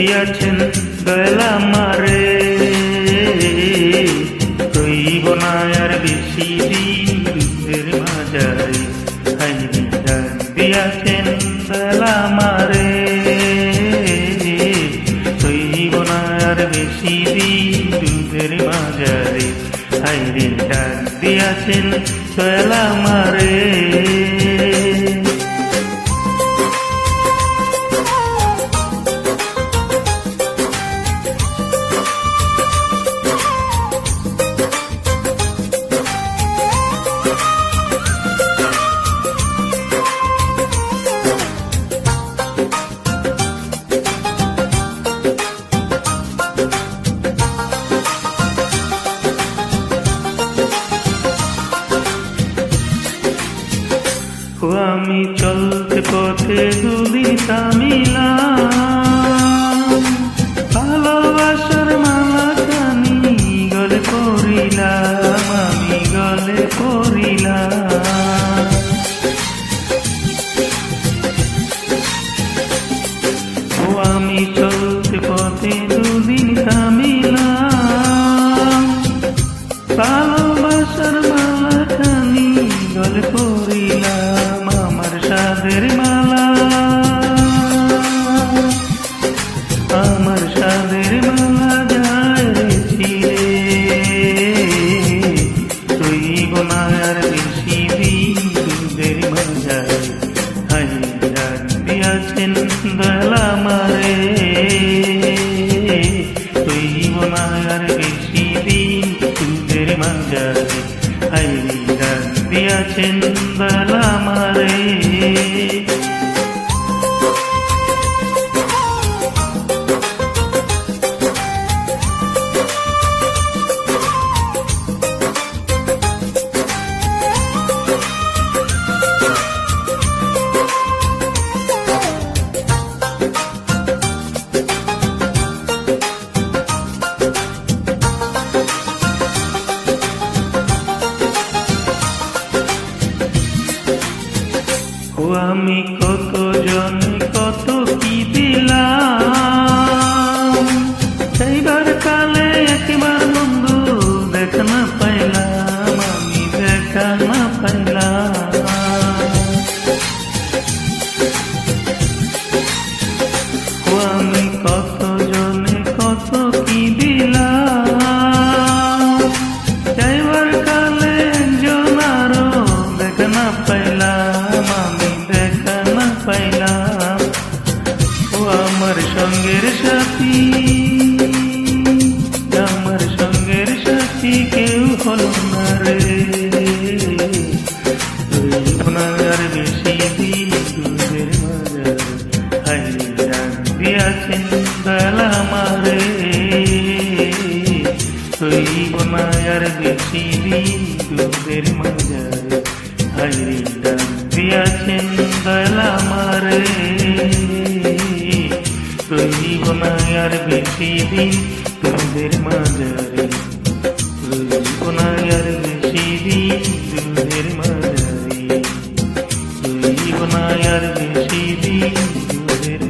দিয়াছেন দয়াল আমারে, রইব না আর বেশি দিন দুধের মাঝারে। হাইরে ডাক দিয়াছেন দয়াল আমারে, রইব না আর বেশি দিন দুধের মাঝারে। হাইরে ডাক দিয়াছেন দয়াল আমারে। আমি চলতে পথে দুদিন থামিলাম, ভালোবাসার মালা খানি গলে পড়িলাম, আমি গলে পড়িলাম। আমি চলতে পথে দুদিন থামিলাম, ভালোবাসার মালা খানি গলে পড়িলাম। আমার সাদের মালা, আমার সাদের মালা যায় রে ছিঁড়ে, রইব না আর বেশি দিন দুধের মাঝারে। হাইরে ডাক দিয়াছেন দয়াল আমারে, রইব না আর বেশি দিন দুধের মাঝারে। হাইরে ডাক দিয়াছেন দয়াল আমারে। আমি কত জনে কত কি দিলাম, সেইবার কালে একবার বন্ধু দেখা না পাইলাম, আমি দেখা না পাইলাম। আমি কত জনে কত কি দিলাম, সেইবার কালে একজন আরো দেখা না পাইলাম, আমি দেখা না পাইলাম। ও আমার সঙ্গের সাথী, আমার সঙ্গের সাথী কেউ হলো না রে, রইব না আর বেশি দিন দুধের মাঝারে। হাইরে ডাক দিয়াছেন দয়াল আমারে, রইব না আর বেশি দিন দুধের মাঝারে। হাইরে ডাক দিয়াছেন দয়াল আমারে, রইব না আর বেশি দিন দুধের মাঝারে, রইব না আর বেশি দিন দুধের মাঝারে, রইব না আর বেশি দিন দুধের